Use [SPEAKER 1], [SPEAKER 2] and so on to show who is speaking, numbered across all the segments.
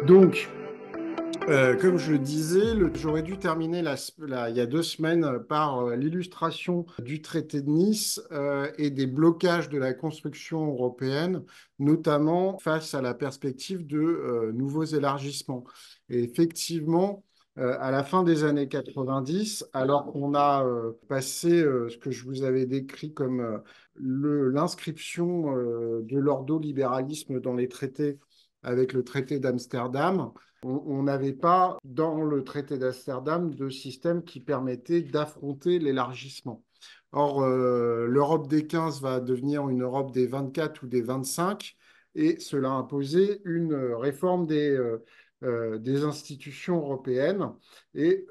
[SPEAKER 1] Donc, comme je le disais, j'aurais dû terminer il y a 2 semaines par l'illustration du traité de Nice et des blocages de la construction européenne, notamment face à la perspective de nouveaux élargissements. Et effectivement, à la fin des années 90, alors qu'on a passé ce que je vous avais décrit comme l'inscription de l'ordolibéralisme dans les traités avec le traité d'Amsterdam, on n'avait pas dans le traité d'Amsterdam de système qui permettait d'affronter l'élargissement. Or, l'Europe des 15 va devenir une Europe des 24 ou des 25, et cela a imposé une réforme des institutions européennes. Et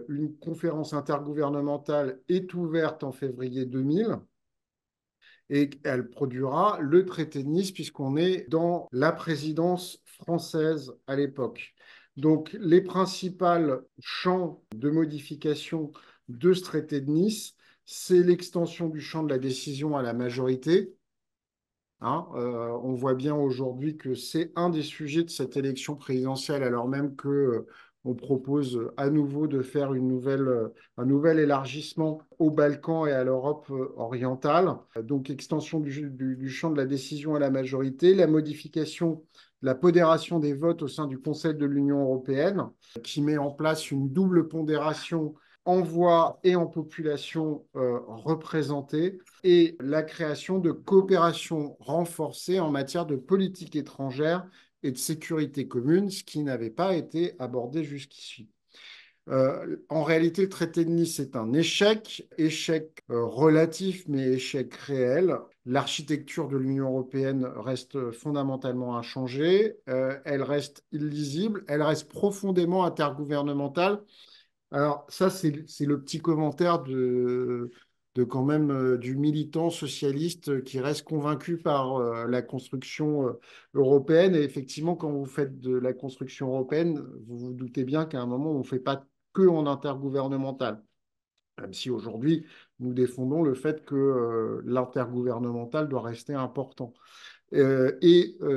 [SPEAKER 1] une conférence intergouvernementale est ouverte en février 2000 et elle produira le traité de Nice puisqu'on est dans la présidence française à l'époque. Donc, les principaux champs de modification de ce traité de Nice, c'est l'extension du champ de la décision à la majorité. Hein, on voit bien aujourd'hui que c'est un des sujets de cette élection présidentielle, alors même que on propose à nouveau de faire un nouvel élargissement aux Balkans et à l'Europe orientale. Donc, extension du champ de la décision à la majorité, la modification, la pondération des votes au sein du Conseil de l'Union européenne, qui met en place une double pondération en voix et en population représentée, et la création de coopération renforcée en matière de politique étrangère et de sécurité commune, ce qui n'avait pas été abordé jusqu'ici. En réalité, le traité de Nice est un échec, relatif, mais échec réel. L'architecture de l'Union européenne reste fondamentalement inchangée, elle reste illisible, elle reste profondément intergouvernementale. Alors ça, c'est le petit commentaire de quand même du militant socialiste qui reste convaincu par la construction européenne. Et effectivement, quand vous faites de la construction européenne, vous vous doutez bien qu'à un moment, on ne fait pas que en intergouvernemental. Même si aujourd'hui, nous défendons le fait que l'intergouvernemental doit rester important.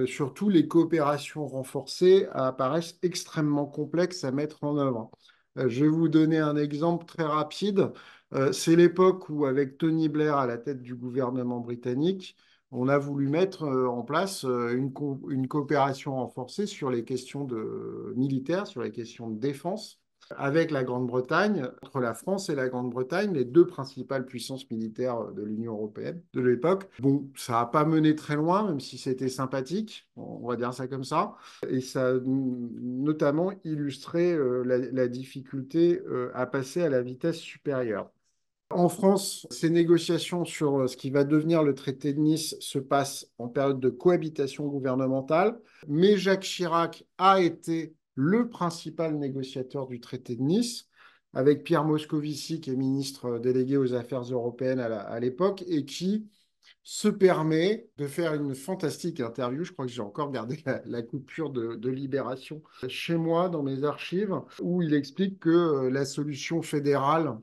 [SPEAKER 1] Surtout, les coopérations renforcées apparaissent extrêmement complexes à mettre en œuvre. Je vais vous donner un exemple très rapide. C'est l'époque où, avec Tony Blair à la tête du gouvernement britannique, on a voulu mettre en place une coopération renforcée sur les questions militaires, sur les questions de défense avec la Grande-Bretagne, entre la France et la Grande-Bretagne, les deux principales puissances militaires de l'Union européenne de l'époque. Bon, ça n'a pas mené très loin, même si c'était sympathique, on va dire ça comme ça, et ça a notamment illustré la difficulté à passer à la vitesse supérieure. En France, ces négociations sur ce qui va devenir le traité de Nice se passent en période de cohabitation gouvernementale, mais Jacques Chirac a été le principal négociateur du traité de Nice, avec Pierre Moscovici, qui est ministre délégué aux Affaires européennes à l'époque, et qui se permet de faire une fantastique interview. Je crois que j'ai encore gardé la coupure de Libération chez moi dans mes archives, où il explique que la solution fédérale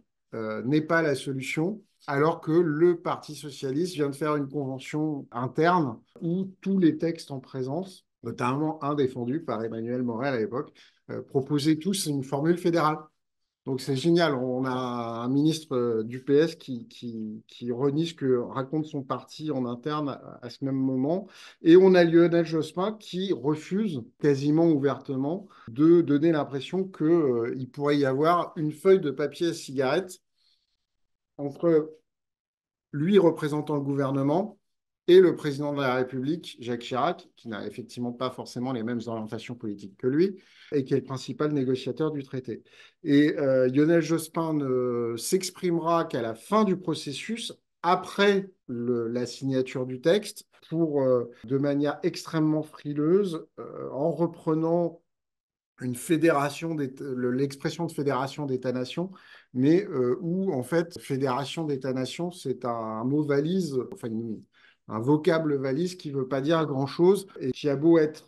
[SPEAKER 1] n'est pas la solution, alors que le Parti socialiste vient de faire une convention interne où tous les textes en présence, notamment un défendu par Emmanuel Morel à l'époque, proposaient tous une formule fédérale. Donc c'est génial, on a un ministre du PS qui renie ce que raconte son parti en interne à ce même moment, et on a Lionel Jospin qui refuse quasiment ouvertement de donner l'impression qu'il pourrait y avoir une feuille de papier à cigarette entre lui représentant le gouvernement et le président de la République, Jacques Chirac, qui n'a effectivement pas forcément les mêmes orientations politiques que lui, et qui est le principal négociateur du traité. Et Lionel Jospin ne s'exprimera qu'à la fin du processus, après la signature du texte, pour, de manière extrêmement frileuse, en reprenant l'expression de fédération d'États-nations, mais où en fait, fédération d'États-nations, c'est un mot valise, enfin un vocable valise qui ne veut pas dire grand-chose et qui a beau être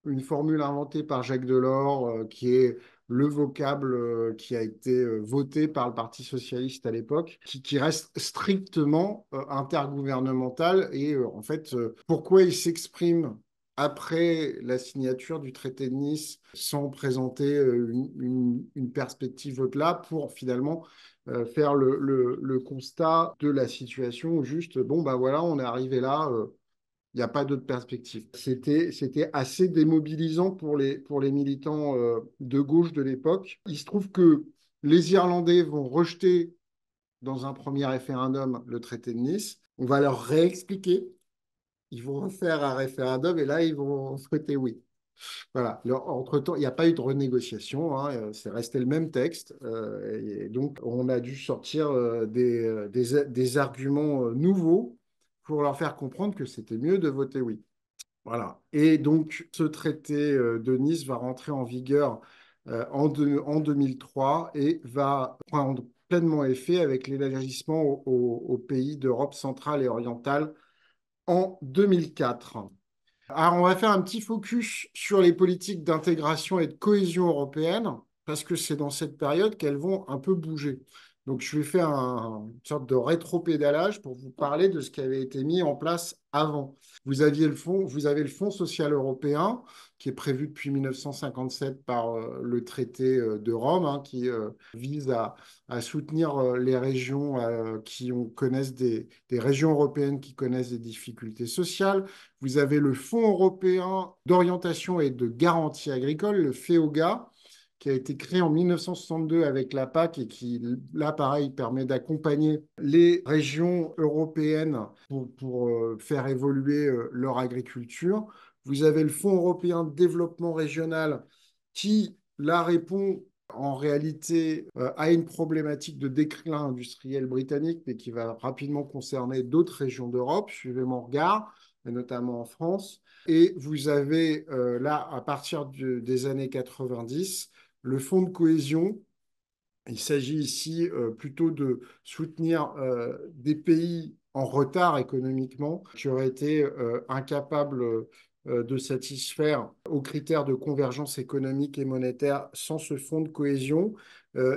[SPEAKER 1] une formule inventée par Jacques Delors, qui est le vocable qui a été voté par le Parti socialiste à l'époque, qui reste strictement intergouvernemental. Et en fait, pourquoi il s'exprime après la signature du traité de Nice sans présenter une perspective au-delà pour finalement faire le constat de la situation où juste, bon, ben voilà, on est arrivé là, il n'y a pas d'autre perspective. C'était assez démobilisant pour les militants de gauche de l'époque. Il se trouve que les Irlandais vont rejeter dans un premier référendum le traité de Nice. On va leur réexpliquer. Ils vont refaire un référendum et là, ils vont souhaiter oui. Voilà. Entre-temps, il n'y a pas eu de renégociation, hein, c'est resté le même texte. Et donc, on a dû sortir des arguments nouveaux pour leur faire comprendre que c'était mieux de voter oui. Voilà. Et donc, ce traité de Nice va rentrer en vigueur en 2003 et va prendre pleinement effet avec l'élargissement aux pays d'Europe centrale et orientale en 2004. Alors, on va faire un petit focus sur les politiques d'intégration et de cohésion européenne, parce que c'est dans cette période qu'elles vont un peu bouger. Donc, je vais faire une sorte de rétropédalage pour vous parler de ce qui avait été mis en place avant. Vous avez le Fonds social européen, qui est prévu depuis 1957 par le traité de Rome, hein, qui vise à soutenir les régions connaissent des régions européennes qui connaissent des difficultés sociales. Vous avez le Fonds européen d'orientation et de garantie agricole, le FEOGA, qui a été créé en 1962 avec la PAC et qui, là, pareil, permet d'accompagner les régions européennes pour faire évoluer leur agriculture. Vous avez le Fonds européen de développement régional qui, là, répond en réalité à une problématique de déclin industriel britannique, mais qui va rapidement concerner d'autres régions d'Europe. Suivez mon regard, et notamment en France. Et vous avez là, à partir des années 90, le fonds de cohésion. Il s'agit ici plutôt de soutenir des pays en retard économiquement qui auraient été incapables de satisfaire aux critères de convergence économique et monétaire sans ce fonds de cohésion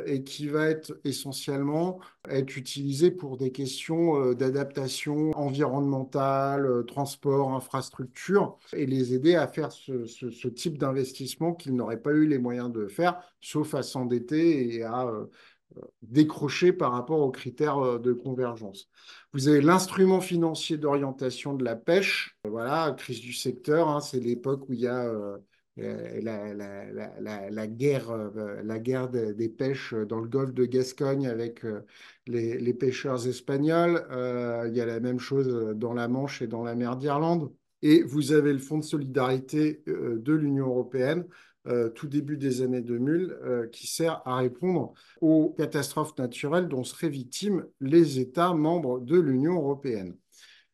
[SPEAKER 1] et qui va être essentiellement être utilisé pour des questions d'adaptation environnementale, transport, infrastructure et les aider à faire ce type d'investissement qu'ils n'auraient pas eu les moyens de faire, sauf à s'endetter et à décrocher par rapport aux critères de convergence. Vous avez l'instrument financier d'orientation de la pêche. Voilà, crise du secteur, hein, c'est l'époque où il y a la guerre des pêches dans le golfe de Gascogne avec les pêcheurs espagnols. Il y a la même chose dans la Manche et dans la mer d'Irlande. Et vous avez le Fonds de solidarité de l'Union européenne, tout début des années 2000, qui sert à répondre aux catastrophes naturelles dont seraient victimes les États membres de l'Union européenne.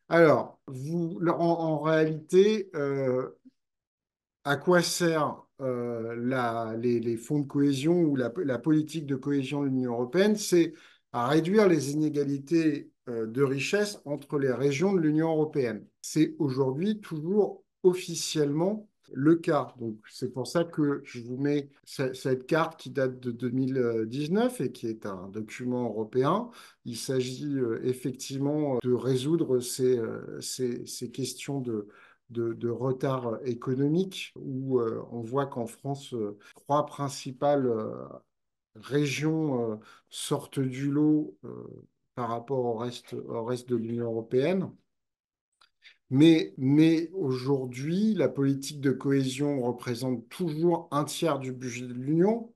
[SPEAKER 1] Alors, en réalité, à quoi sert les fonds de cohésion ou la politique de cohésion de l'Union européenne? C'est à réduire les inégalités de richesse entre les régions de l'Union européenne. C'est aujourd'hui toujours officiellement le cas. Donc, c'est pour ça que je vous mets cette carte qui date de 2019 et qui est un document européen. Il s'agit effectivement de résoudre ces questions de retard économique, où on voit qu'en France, trois principales régions sortent du lot par rapport au reste de l'Union européenne. Mais aujourd'hui, la politique de cohésion représente toujours un tiers du budget de l'Union.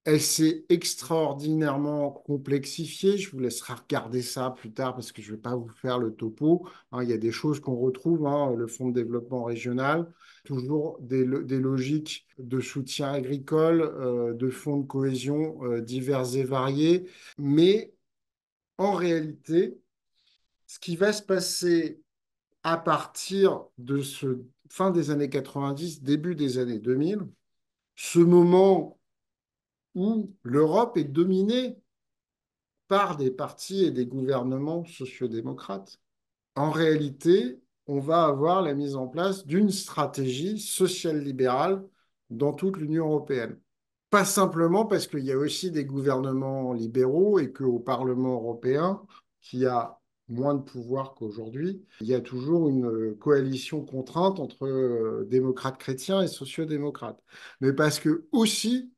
[SPEAKER 1] Elle s'est extraordinairement complexifiée. Je vous laisserai regarder ça plus tard parce que je ne vais pas vous faire le topo. Hein, il y a des choses qu'on retrouve, hein, le Fonds de développement régional, toujours des logiques de soutien agricole, de fonds de cohésion divers et variés. Mais en réalité, ce qui va se passer à partir de ce fin des années 90, début des années 2000, ce moment où l'Europe est dominée par des partis et des gouvernements sociodémocrates. En réalité, on va avoir la mise en place d'une stratégie sociale libérale dans toute l'Union européenne. Pas simplement parce qu'il y a aussi des gouvernements libéraux et qu'au Parlement européen, qui a moins de pouvoir qu'aujourd'hui, il y a toujours une coalition contrainte entre démocrates chrétiens et sociodémocrates. Mais parce que aussi,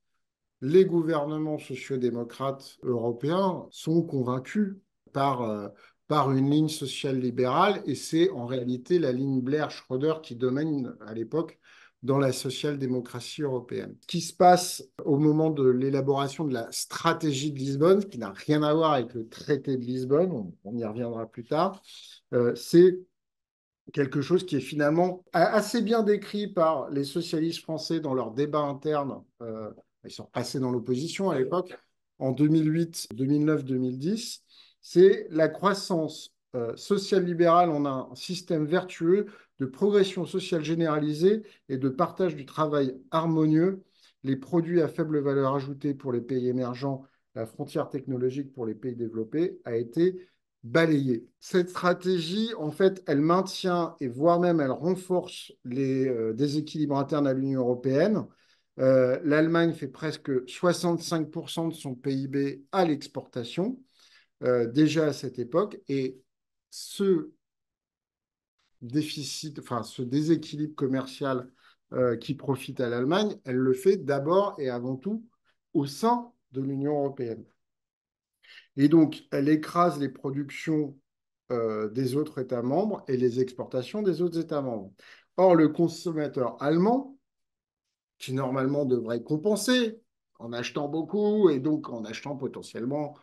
[SPEAKER 1] les gouvernements sociodémocrates européens sont convaincus par, euh, par une ligne sociale libérale et c'est en réalité la ligne Blair-Schröder qui domine à l'époque dans la social-démocratie européenne. Ce qui se passe au moment de l'élaboration de la stratégie de Lisbonne, qui n'a rien à voir avec le traité de Lisbonne, on y reviendra plus tard, c'est quelque chose qui est finalement assez bien décrit par les socialistes français dans leur débat interne. Ils sont passés dans l'opposition à l'époque, en 2008, 2009, 2010. C'est la croissance sociale libérale. On a un système vertueux de progression sociale généralisée et de partage du travail harmonieux. Les produits à faible valeur ajoutée pour les pays émergents, la frontière technologique pour les pays développés a été balayée. Cette stratégie, en fait, elle maintient et voire même elle renforce les déséquilibres internes à l'Union européenne. L'Allemagne fait presque 65% de son PIB à l'exportation, déjà à cette époque, et ce déficit, enfin ce déséquilibre commercial qui profite à l'Allemagne, elle le fait d'abord et avant tout au sein de l'Union européenne. Et donc, elle écrase les productions des autres États membres et les exportations des autres États membres. Or, le consommateur allemand, qui normalement devrait compenser en achetant beaucoup et donc en achetant potentiellement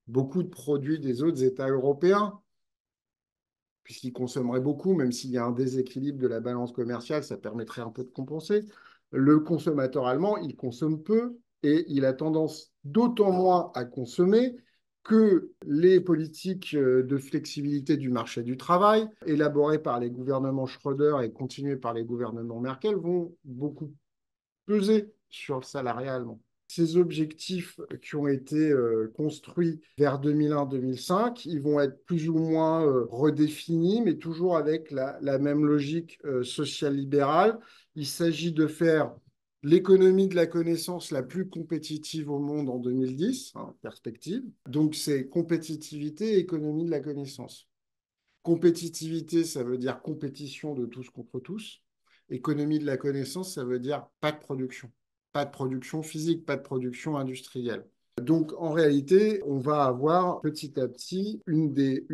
[SPEAKER 1] beaucoup de produits des autres États européens, puisqu'il consommerait beaucoup, même s'il y a un déséquilibre de la balance commerciale, ça permettrait un peu de compenser. Le consommateur allemand, il consomme peu et il a tendance d'autant moins à consommer que les politiques de flexibilité du marché du travail, élaborées par les gouvernements Schröder et continuées par les gouvernements Merkel, vont beaucoup peser sur le salariat allemand. Ces objectifs qui ont été construits vers 2001-2005, ils vont être plus ou moins redéfinis, mais toujours avec la même logique sociale libérale. Il s'agit de faire l'économie de la connaissance la plus compétitive au monde en 2010, hein, perspective. Donc c'est compétitivité et économie de la connaissance. Compétitivité, ça veut dire compétition de tous contre tous. Économie de la connaissance, ça veut dire pas de production. Pas de production physique, pas de production industrielle. Donc, en réalité, on va avoir petit à petit une des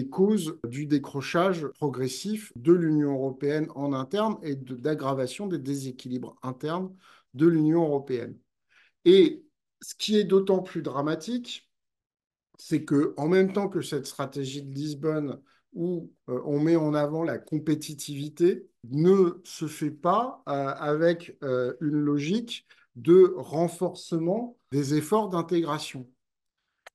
[SPEAKER 1] causes du décrochage progressif de l'Union européenne en interne et d'aggravation des déséquilibres internes de l'Union européenne. Et ce qui est d'autant plus dramatique, c'est que en même temps que cette stratégie de Lisbonne où on met en avant la compétitivité ne se fait pas avec une logique de renforcement des efforts d'intégration.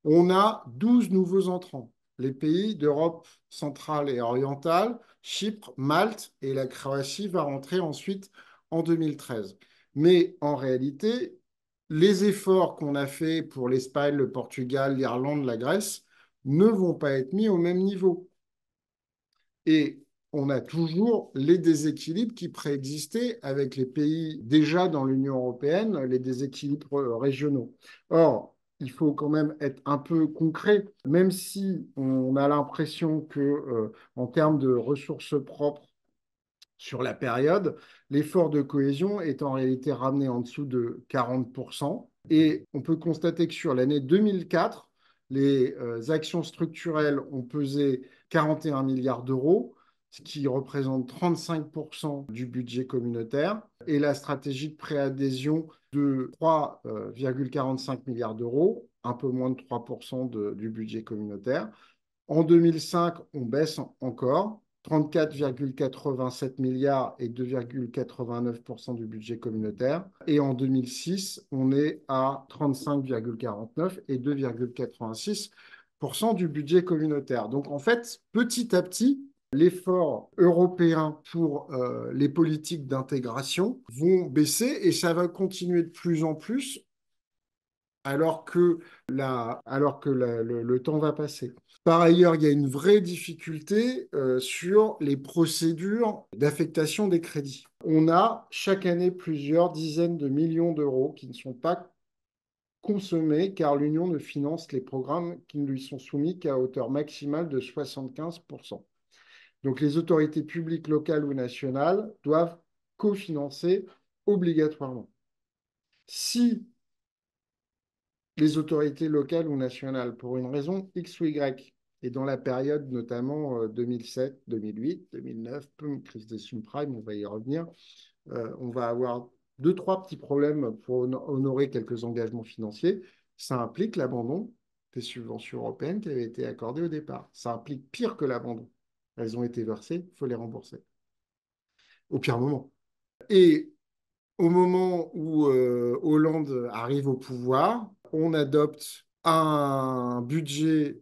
[SPEAKER 1] On a 12 nouveaux entrants, les pays d'Europe centrale et orientale, Chypre, Malte et la Croatie va rentrer ensuite en 2013. Mais en réalité, les efforts qu'on a faits pour l'Espagne, le Portugal, l'Irlande, la Grèce ne vont pas être mis au même niveau. Et on a toujours les déséquilibres qui préexistaient avec les pays déjà dans l'Union européenne, les déséquilibres régionaux. Or, il faut quand même être un peu concret, même si on a l'impression que, en termes de ressources propres, sur la période, l'effort de cohésion est en réalité ramené en dessous de 40%. Et on peut constater que sur l'année 2004, les actions structurelles ont pesé 41 milliards d'euros, ce qui représente 35% du budget communautaire, et la stratégie de préadhésion de 3,45 milliards d'euros, un peu moins de 3% du budget communautaire. En 2005, on baisse encore, 34,87 milliards et 2,89% du budget communautaire. Et en 2006, on est à 35,49 et 2,86% du budget communautaire. Donc en fait, petit à petit, l'effort européen pour les politiques d'intégration vont baisser et ça va continuer de plus en plus le temps va passer. Par ailleurs, il y a une vraie difficulté sur les procédures d'affectation des crédits. On a chaque année plusieurs dizaines de millions d'euros qui ne sont pas consommer car l'Union ne finance les programmes qui ne lui sont soumis qu'à hauteur maximale de 75%. Donc les autorités publiques locales ou nationales doivent cofinancer obligatoirement. Si les autorités locales ou nationales, pour une raison X ou Y, et dans la période notamment 2007, 2008, 2009, crise des subprimes, on va y revenir, on va avoir deux, trois petits problèmes pour honorer quelques engagements financiers. Ça implique l'abandon des subventions européennes qui avaient été accordées au départ. Ça implique pire que l'abandon. Elles ont été versées, il faut les rembourser au pire moment. Et au moment où Hollande arrive au pouvoir, on adopte un budget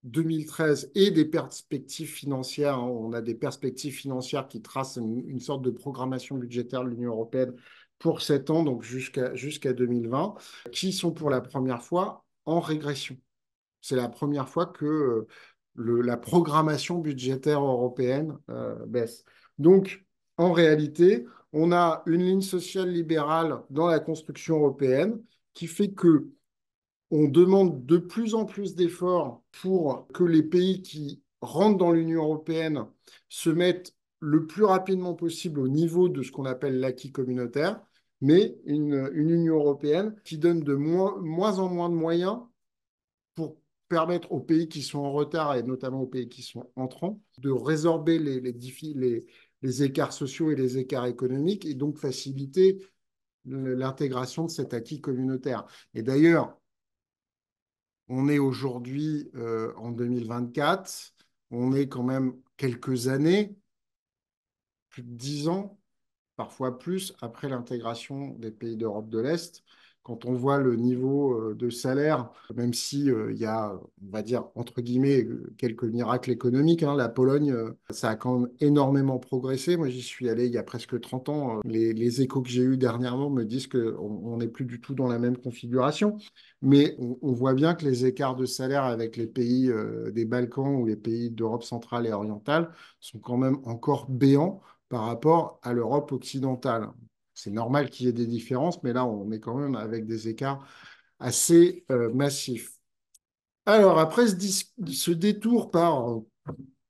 [SPEAKER 1] 2013 et des perspectives financières. On a des perspectives financières qui tracent une sorte de programmation budgétaire de l'Union européenne pour 7 ans, donc jusqu'à 2020, qui sont pour la première fois en régression. C'est la première fois que la programmation budgétaire européenne baisse. Donc, en réalité, on a une ligne sociale libérale dans la construction européenne qui fait que on demande de plus en plus d'efforts pour que les pays qui rentrent dans l'Union européenne se mettent le plus rapidement possible au niveau de ce qu'on appelle l'acquis communautaire, mais une Union européenne qui donne de moins en moins de moyens pour permettre aux pays qui sont en retard, et notamment aux pays qui sont entrants, de résorber les écarts sociaux et les écarts économiques, et donc faciliter l'intégration de cet acquis communautaire. Et d'ailleurs, on est aujourd'hui en 2024, on est quand même quelques années, plus de 10 ans, parfois plus, après l'intégration des pays d'Europe de l'Est. Quand on voit le niveau de salaire, même si il y a, on va dire, entre guillemets, quelques miracles économiques, hein, la Pologne, ça a quand même énormément progressé. Moi, j'y suis allé il y a presque 30 ans. Les échos que j'ai eus dernièrement me disent qu'on n'est plus du tout dans la même configuration. Mais on voit bien que les écarts de salaire avec les pays des Balkans ou les pays d'Europe centrale et orientale sont quand même encore béants par rapport à l'Europe occidentale. C'est normal qu'il y ait des différences, mais là, on est quand même avec des écarts assez massifs. Alors, après ce détour par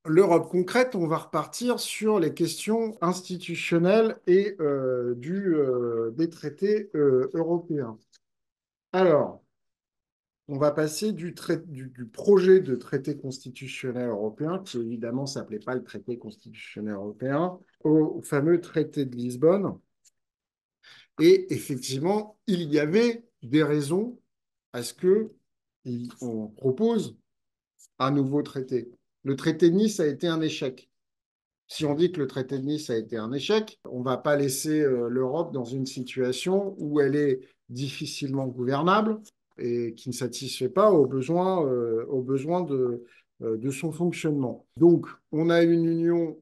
[SPEAKER 1] l'Europe concrète, on va repartir sur les questions institutionnelles et des traités européens. Alors, on va passer du projet de traité constitutionnel européen, qui évidemment ne s'appelait pas le traité constitutionnel européen, au fameux traité de Lisbonne. Et effectivement, il y avait des raisons à ce qu'on propose un nouveau traité. Le traité de Nice a été un échec. Si on dit que le traité de Nice a été un échec, on ne va pas laisser l'Europe dans une situation où elle est difficilement gouvernable et qui ne satisfait pas aux besoins de son fonctionnement. Donc, on a une union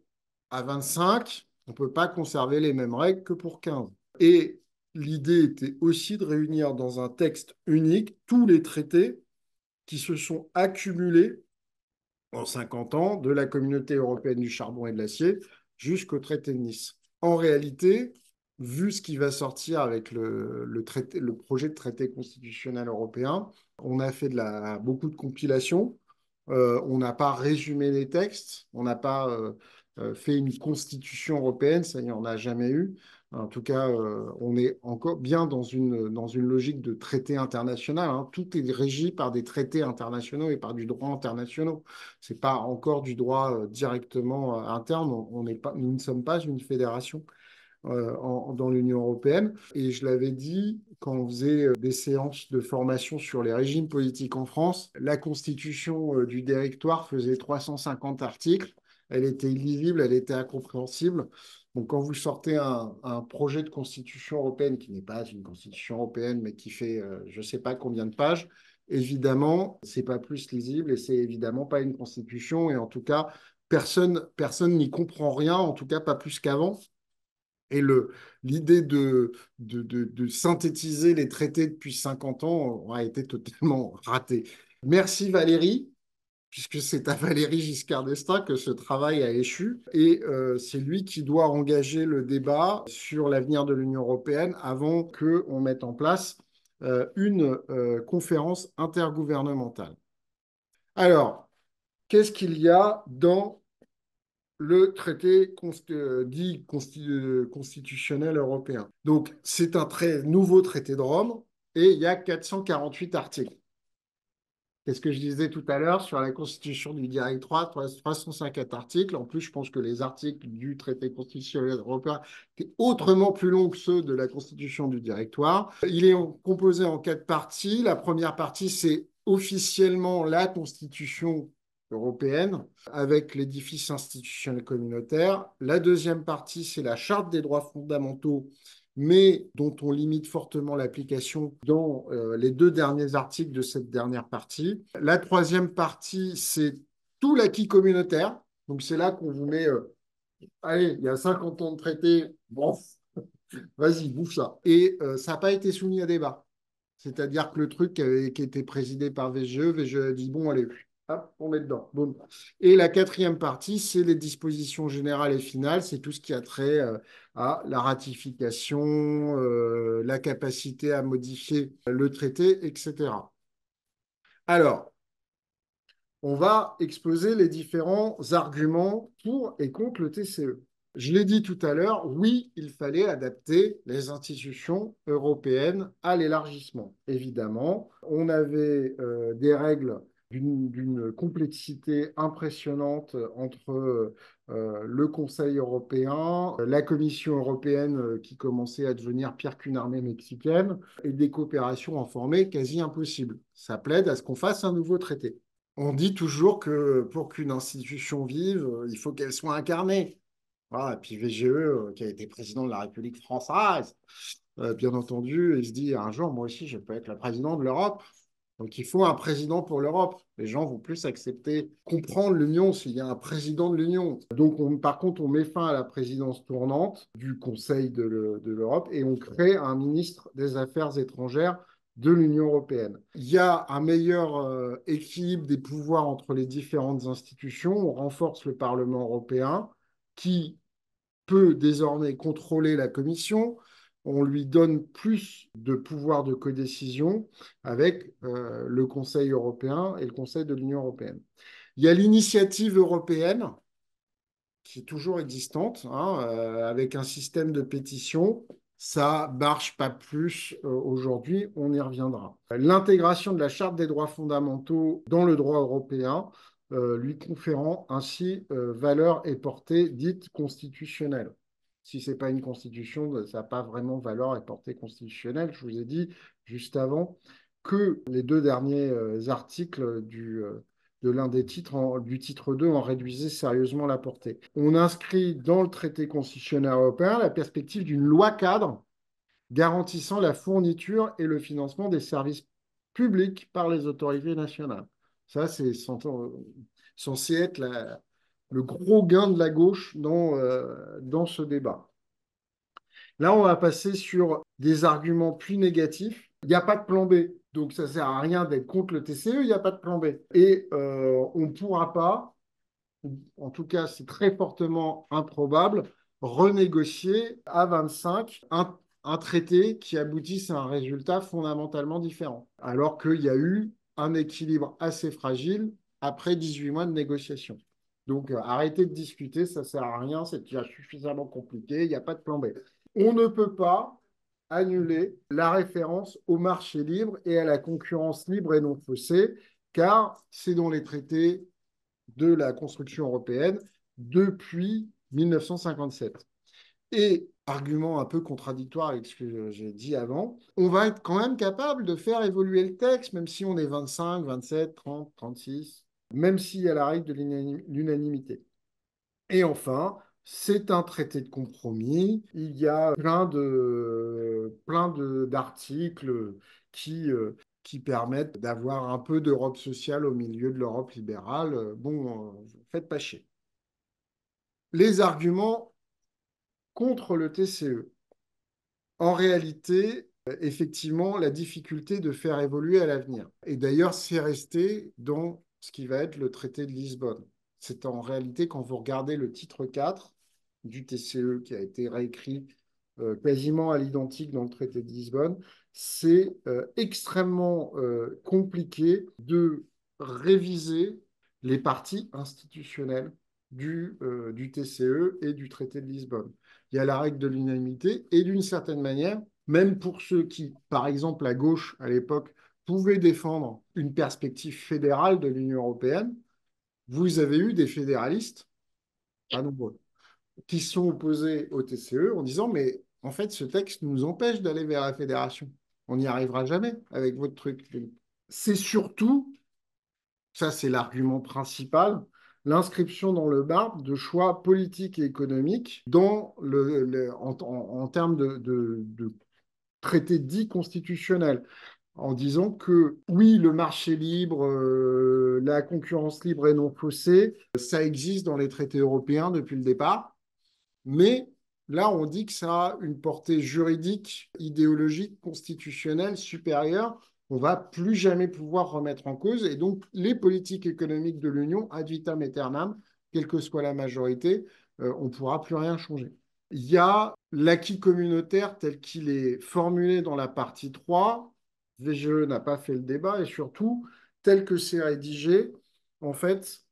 [SPEAKER 1] à 25, on ne peut pas conserver les mêmes règles que pour 15. Et l'idée était aussi de réunir dans un texte unique tous les traités qui se sont accumulés en 50 ans, de la Communauté européenne du charbon et de l'acier jusqu'au traité de Nice. En réalité, vu ce qui va sortir avec le projet de traité constitutionnel européen, on a fait beaucoup de compilations. On n'a pas résumé les textes, on n'a pas fait une constitution européenne, ça, il n'y en a jamais eu. En tout cas, on est encore bien dans une logique de traité international, hein. Tout est régi par des traités internationaux et par du droit international. Ce n'est pas encore du droit directement interne. Nous ne sommes pas une fédération dans l'Union européenne. Et je l'avais dit, quand on faisait des séances de formation sur les régimes politiques en France, la constitution du directoire faisait 350 articles. Elle était illisible, elle était incompréhensible. Donc, quand vous sortez un projet de constitution européenne qui n'est pas une constitution européenne, mais qui fait je ne sais pas combien de pages, évidemment, c'est pas plus lisible et c'est évidemment pas une constitution. Et en tout cas, personne n'y comprend rien, en tout cas pas plus qu'avant. Et l'idée de synthétiser les traités depuis 50 ans a été totalement ratée. Merci Valérie, puisque c'est à Valéry Giscard d'Estaing que ce travail a échu. Et c'est lui qui doit engager le débat sur l'avenir de l'Union européenne avant qu'on mette en place une conférence intergouvernementale. Alors, qu'est-ce qu'il y a dans le traité dit constitutionnel européen? Donc, c'est un très nouveau traité de Rome et il y a 448 articles. Qu'est-ce que je disais tout à l'heure sur la constitution du Directoire, 354 articles. En plus, je pense que les articles du traité constitutionnel européen étaient autrement plus longs que ceux de la constitution du Directoire. Il est composé en 4 parties. La première partie, c'est officiellement la constitution européenne avec l'édifice institutionnel communautaire. La deuxième partie, c'est la charte des droits fondamentaux, mais dont on limite fortement l'application dans les 2 derniers articles de cette dernière partie. La troisième partie, c'est tout l'acquis communautaire. Donc c'est là qu'on vous met, allez, il y a 50 ans de traité, bon, vas-y, bouffe ça. Et ça n'a pas été soumis à débat. C'est-à-dire que le truc qui était présidé par VGE, VGE a dit, bon, allez, hop, on met dedans. Boum. Et la quatrième partie, c'est les dispositions générales et finales. C'est tout ce qui a trait à la ratification, la capacité à modifier le traité, etc. Alors, on va exposer les différents arguments pour et contre le TCE. Je l'ai dit tout à l'heure, oui, il fallait adapter les institutions européennes à l'élargissement. Évidemment, on avait des règles d'une complexité impressionnante entre le Conseil européen, la Commission européenne qui commençait à devenir pire qu'une armée mexicaine, et des coopérations informées quasi impossibles. Ça plaide à ce qu'on fasse un nouveau traité. On dit toujours que pour qu'une institution vive, il faut qu'elle soit incarnée. Voilà, et puis VGE, qui a été président de la République française, bien entendu, il se dit un jour, moi aussi, je peux être le président de l'Europe. Donc il faut un président pour l'Europe. Les gens vont plus accepter, comprendre l'Union s'il y a un président de l'Union. Donc par contre, on met fin à la présidence tournante du Conseil de l'Europe et on crée un ministre des Affaires étrangères de l'Union européenne. Il y a un meilleur équilibre des pouvoirs entre les différentes institutions. On renforce le Parlement européen qui peut désormais contrôler la Commission. On lui donne plus de pouvoir de codécision avec le Conseil européen et le Conseil de l'Union européenne. Il y a l'initiative européenne qui est toujours existante, hein, avec un système de pétition. Ça marche pas plus aujourd'hui, on y reviendra. L'intégration de la Charte des droits fondamentaux dans le droit européen, lui conférant ainsi valeur et portée dite constitutionnelle. Si ce n'est pas une constitution, ça n'a pas vraiment valeur et portée constitutionnelle. Je vous ai dit juste avant que les 2 derniers articles de l'un des titres, du titre 2, en réduisaient sérieusement la portée. On inscrit dans le traité constitutionnel européen la perspective d'une loi cadre garantissant la fourniture et le financement des services publics par les autorités nationales. Ça, c'est censé être le gros gain de la gauche dans ce débat. Là, on va passer sur des arguments plus négatifs. Il n'y a pas de plan B. Donc, ça ne sert à rien d'être contre le TCE, il n'y a pas de plan B. Et on ne pourra pas, en tout cas, c'est très fortement improbable, renégocier à 25 un traité qui aboutisse à un résultat fondamentalement différent. Alors qu'il y a eu un équilibre assez fragile après 18 mois de négociation. Donc, arrêtez de discuter, ça ne sert à rien, c'est déjà suffisamment compliqué, il n'y a pas de plan B. On ne peut pas annuler la référence au marché libre et à la concurrence libre et non faussée, car c'est dans les traités de la construction européenne depuis 1957. Et, argument un peu contradictoire avec ce que j'ai dit avant, on va être quand même capable de faire évoluer le texte, même si on est 25, 27, 30, 36, même s'il y a la règle de l'unanimité. Et enfin, c'est un traité de compromis. Il y a d'articles qui permettent d'avoir un peu d'Europe sociale au milieu de l'Europe libérale. Bon, faites pas chier. Les arguments contre le TCE. En réalité, effectivement, la difficulté de faire évoluer à l'avenir. Et d'ailleurs, c'est resté dans ce qui va être le traité de Lisbonne. C'est en réalité, quand vous regardez le titre 4 du TCE qui a été réécrit quasiment à l'identique dans le traité de Lisbonne, c'est extrêmement compliqué de réviser les parties institutionnelles du TCE et du traité de Lisbonne. Il y a la règle de l'unanimité et d'une certaine manière, même pour ceux qui, par exemple, à gauche à l'époque, pouvaient défendre une perspective fédérale de l'Union européenne, vous avez eu des fédéralistes, pas nombreux, qui sont opposés au TCE en disant, mais en fait, ce texte nous empêche d'aller vers la fédération. On n'y arrivera jamais avec votre truc. C'est surtout, ça c'est l'argument principal, l'inscription dans le marbre de choix politiques et économiques en termes de traités dits constitutionnels, en disant que oui, le marché libre, la concurrence libre et non faussée, ça existe dans les traités européens depuis le départ. Mais là, on dit que ça a une portée juridique, idéologique, constitutionnelle supérieure. On ne va plus jamais pouvoir remettre en cause. Et donc, les politiques économiques de l'Union, ad vitam aeternam, quelle que soit la majorité, on ne pourra plus rien changer. Il y a l'acquis communautaire tel qu'il est formulé dans la partie 3. VGE n'a pas fait le débat et surtout, tel que c'est rédigé, en fait,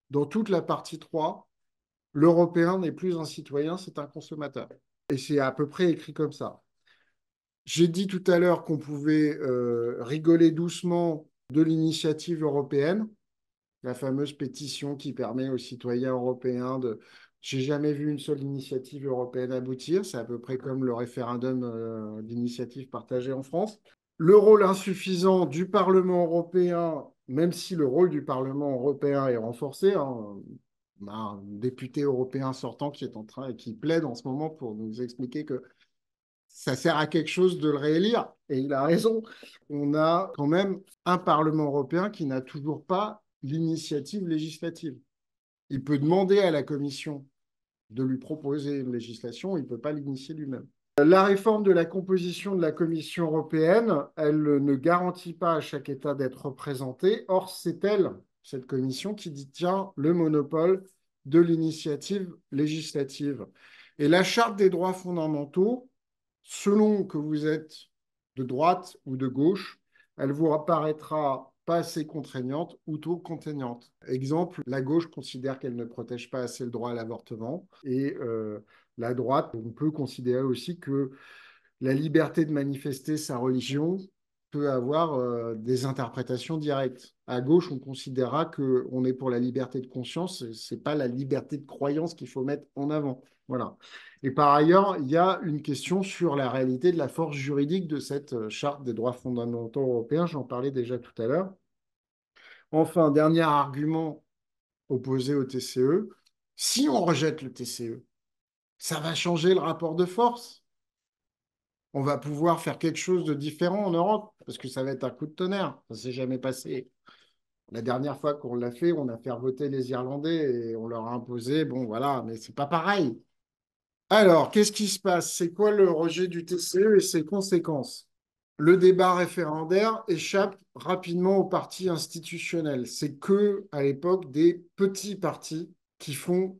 [SPEAKER 1] dans toute la partie 3, l'Européen n'est plus un citoyen, c'est un consommateur. Et c'est à peu près écrit comme ça. J'ai dit tout à l'heure qu'on pouvait rigoler doucement de l'initiative européenne, la fameuse pétition qui permet aux citoyens européens de... J'ai jamais vu une seule initiative européenne aboutir. C'est à peu près comme le référendum d'initiative partagée en France. Le rôle insuffisant du Parlement européen, même si le rôle du Parlement européen est renforcé, hein, on a un député européen sortant qui est en train et qui plaide en ce moment pour nous expliquer que ça sert à quelque chose de le réélire. Et il a raison. On a quand même un Parlement européen qui n'a toujours pas l'initiative législative. Il peut demander à la Commission de lui proposer une législation, il ne peut pas l'initier lui-même. La réforme de la composition de la Commission européenne, elle ne garantit pas à chaque État d'être représenté. Or, c'est elle, cette commission, qui détient le monopole de l'initiative législative. Et la Charte des droits fondamentaux, selon que vous êtes de droite ou de gauche, elle vous apparaîtra pas assez contraignante ou trop contraignante. Exemple, la gauche considère qu'elle ne protège pas assez le droit à l'avortement et la droite, on peut considérer aussi que la liberté de manifester sa religion peut avoir des interprétations directes. À gauche, on considérera qu'on est pour la liberté de conscience, c'est pas la liberté de croyance qu'il faut mettre en avant. Voilà. Et par ailleurs, il y a une question sur la réalité de la force juridique de cette charte des droits fondamentaux européens. J'en parlais déjà tout à l'heure. Enfin, dernier argument opposé au TCE. Si on rejette le TCE, ça va changer le rapport de force. On va pouvoir faire quelque chose de différent en Europe, parce que ça va être un coup de tonnerre. Ça ne s'est jamais passé. La dernière fois qu'on l'a fait, on a fait voter les Irlandais et on leur a imposé, bon voilà, mais c'est pas pareil. Alors, qu'est-ce qui se passe? C'est quoi le rejet du TCE et ses conséquences? Le débat référendaire échappe rapidement aux partis institutionnels. C'est que, à l'époque, des petits partis qui font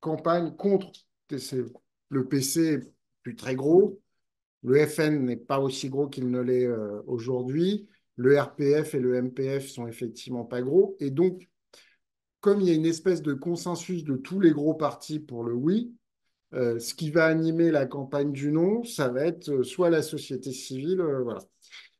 [SPEAKER 1] campagne contre TCE. Le PC est plus très gros. Le FN n'est pas aussi gros qu'il ne l'est aujourd'hui. Le RPF et le MPF sont effectivement pas gros. Et donc, comme il y a une espèce de consensus de tous les gros partis pour le oui, ce qui va animer la campagne du non, ça va être soit la société civile, voilà.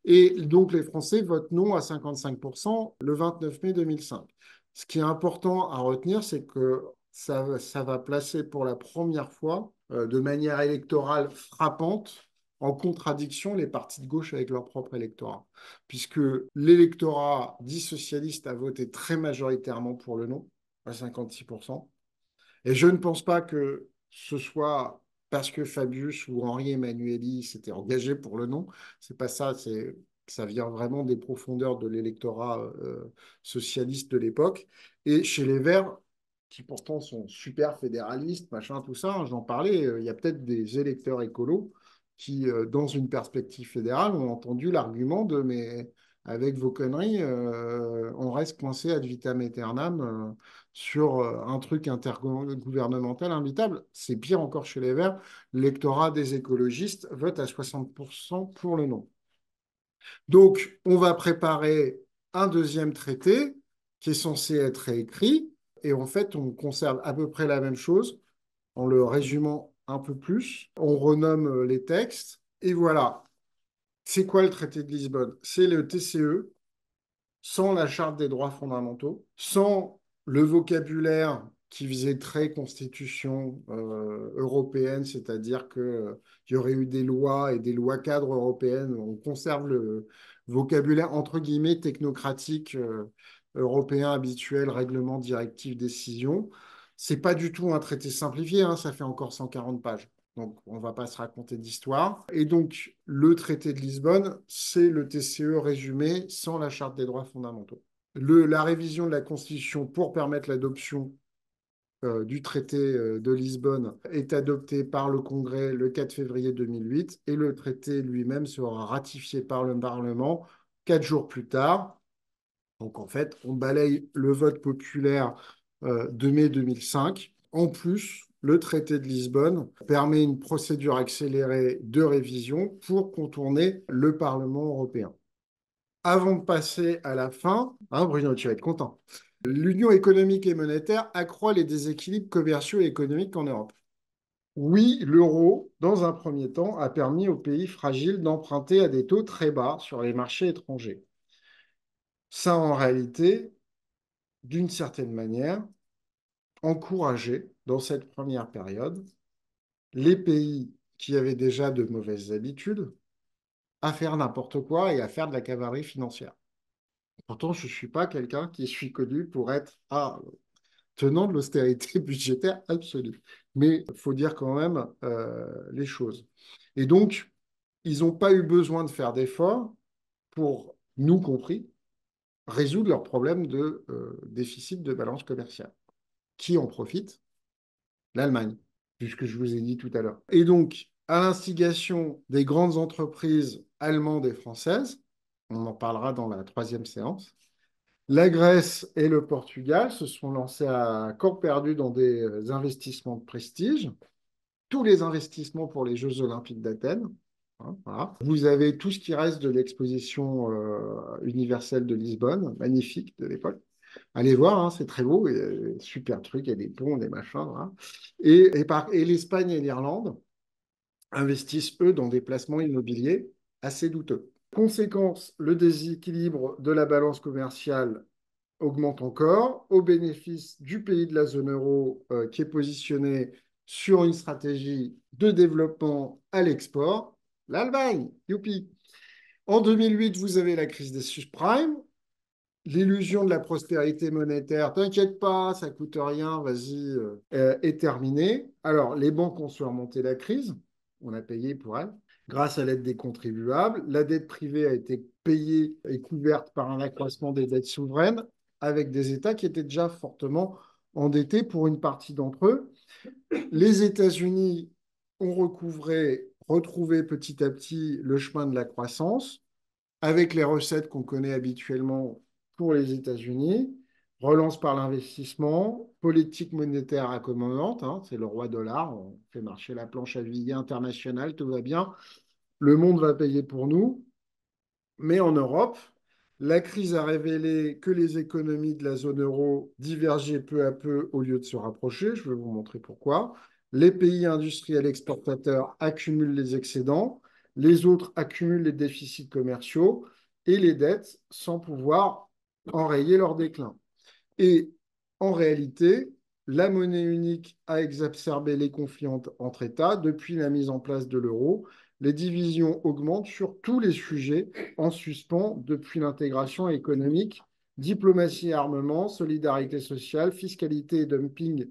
[SPEAKER 1] Et donc, les Français votent non à 55% le 29 mai 2005. Ce qui est important à retenir, c'est que ça va placer pour la première fois, de manière électorale frappante, en contradiction les partis de gauche avec leur propre électorat. Puisque l'électorat dit socialiste a voté très majoritairement pour le non, à 56%. Et je ne pense pas que ce soit parce que Fabius ou Henri Emmanuelli s'étaient engagés pour le non. C'est pas ça, ça vient vraiment des profondeurs de l'électorat socialiste de l'époque. Et chez les Verts, qui pourtant sont super fédéralistes, machin, tout ça, hein, j'en parlais, il y a peut-être des électeurs écolos qui, dans une perspective fédérale, ont entendu l'argument de mais avec vos conneries, on reste coincé ad vitam aeternam sur un truc intergouvernemental imbitable. C'est pire encore chez les Verts. L'électorat des écologistes vote à 60% pour le non. Donc, on va préparer un deuxième traité qui est censé être réécrit. Et en fait, on conserve à peu près la même chose en le résumant un peu plus. On renomme les textes. Et voilà. C'est quoi le traité de Lisbonne? C'est le TCE sans la charte des droits fondamentaux, sans le vocabulaire qui faisait très constitution européenne, c'est-à-dire qu'il y aurait eu des lois et des lois cadres européennes. On conserve le vocabulaire entre guillemets technocratique européen habituel, règlement, directive, décision. C'est pas du tout un traité simplifié, hein, ça fait encore 140 pages. Donc, on ne va pas se raconter d'histoire. Et donc, le traité de Lisbonne, c'est le TCE résumé sans la charte des droits fondamentaux. La révision de la Constitution pour permettre l'adoption du traité de Lisbonne est adoptée par le Congrès le 4 février 2008 et le traité lui-même sera ratifié par le Parlement 4 jours plus tard. Donc, en fait, on balaye le vote populaire de mai 2005. En plus, le traité de Lisbonne permet une procédure accélérée de révision pour contourner le Parlement européen. Avant de passer à la fin, hein, Bruno, tu vas être content. L'Union économique et monétaire accroît les déséquilibres commerciaux et économiques en Europe. Oui, l'euro, dans un premier temps, a permis aux pays fragiles d'emprunter à des taux très bas sur les marchés étrangers. Ça, en réalité, d'une certaine manière, encourager, dans cette première période, les pays qui avaient déjà de mauvaises habitudes à faire n'importe quoi et à faire de la cavalerie financière. Pourtant, je ne suis pas quelqu'un qui suis connu pour être tenant de l'austérité budgétaire absolue. Mais il faut dire quand même les choses. Et donc, ils n'ont pas eu besoin de faire d'efforts pour, nous compris, résoudre leurs problèmes de déficit de balance commerciale. Qui en profite? L'Allemagne, puisque je vous ai dit tout à l'heure. Et donc, à l'instigation des grandes entreprises allemandes et françaises, on en parlera dans la troisième séance, la Grèce et le Portugal se sont lancés à corps perdu dans des investissements de prestige, tous les investissements pour les Jeux Olympiques d'Athènes. Hein, voilà. Vous avez tout ce qui reste de l'exposition universelle de Lisbonne, magnifique de l'époque. Allez voir, hein, c'est très beau, super truc, il y a des ponts, des machins. Voilà. Et l'Espagne et l'Irlande investissent, eux, dans des placements immobiliers assez douteux. Conséquence, le déséquilibre de la balance commerciale augmente encore au bénéfice du pays de la zone euro qui est positionné sur une stratégie de développement à l'export, l'Allemagne. Youpi. En 2008, vous avez la crise des subprimes, l'illusion de la prospérité monétaire, t'inquiète pas, ça coûte rien, vas-y, est terminée. Alors, les banques ont surmonté la crise, on a payé pour elle, grâce à l'aide des contribuables. La dette privée a été payée et couverte par un accroissement des dettes souveraines avec des États qui étaient déjà fortement endettés pour une partie d'entre eux. Les États-Unis ont retrouvé petit à petit le chemin de la croissance avec les recettes qu'on connaît habituellement pour les États-Unis, relance par l'investissement, politique monétaire accommodante, hein, c'est le roi dollar, on fait marcher la planche à billets internationale, tout va bien, le monde va payer pour nous, mais en Europe, la crise a révélé que les économies de la zone euro divergeaient peu à peu au lieu de se rapprocher. Je vais vous montrer pourquoi. Les pays industriels exportateurs accumulent les excédents, les autres accumulent les déficits commerciaux et les dettes sans pouvoir enrayer leur déclin. Et en réalité, la monnaie unique a exacerbé les conflits entre États depuis la mise en place de l'euro. Les divisions augmentent sur tous les sujets en suspens depuis l'intégration économique, diplomatie et armement, solidarité sociale, fiscalité et dumping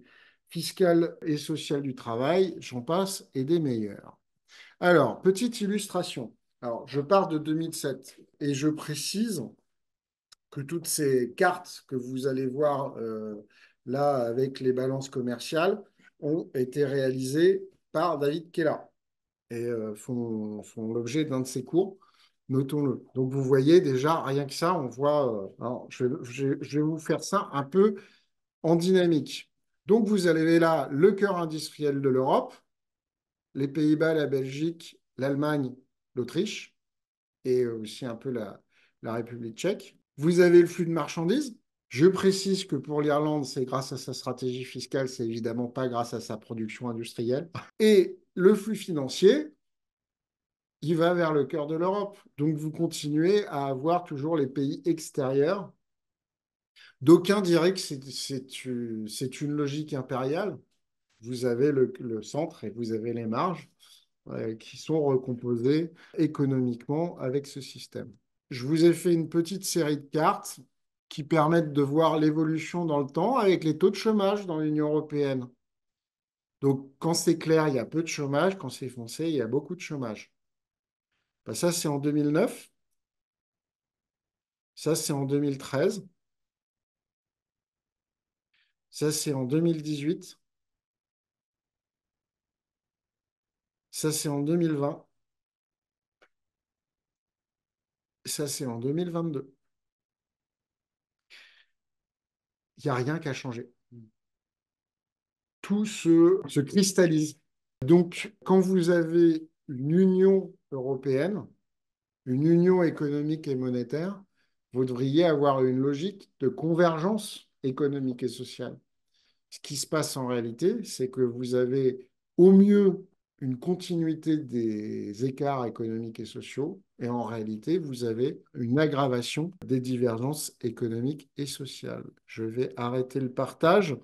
[SPEAKER 1] fiscal et social du travail, j'en passe, et des meilleurs. Alors, petite illustration. Alors, je pars de 2007 et je précise que toutes ces cartes que vous allez voir là avec les balances commerciales ont été réalisées par David Kella et font l'objet d'un de ses cours. Notons-le. Donc, vous voyez déjà, rien que ça, on voit. Alors, je vais vous faire ça un peu en dynamique. Donc, vous avez là le cœur industriel de l'Europe, les Pays-Bas, la Belgique, l'Allemagne, l'Autriche et aussi un peu la République tchèque. Vous avez le flux de marchandises. Je précise que pour l'Irlande, c'est grâce à sa stratégie fiscale, c'est évidemment pas grâce à sa production industrielle. Et le flux financier, il va vers le cœur de l'Europe. Donc vous continuez à avoir toujours les pays extérieurs. D'aucuns diraient que c'est une logique impériale. Vous avez le centre et vous avez les marges qui sont recomposées économiquement avec ce système. Je vous ai fait une petite série de cartes qui permettent de voir l'évolution dans le temps avec les taux de chômage dans l'Union européenne. Donc, quand c'est clair, il y a peu de chômage. Quand c'est foncé, il y a beaucoup de chômage. Ben, ça, c'est en 2009. Ça, c'est en 2013. Ça, c'est en 2018. Ça, c'est en 2020. Ça, c'est en 2022. Il n'y a rien qui a changé. Tout se cristallise. Donc, quand vous avez une Union européenne, une union économique et monétaire, vous devriez avoir une logique de convergence économique et sociale. Ce qui se passe en réalité, c'est que vous avez au mieux une continuité des écarts économiques et sociaux, et en réalité, vous avez une aggravation des divergences économiques et sociales. Je vais arrêter le partage.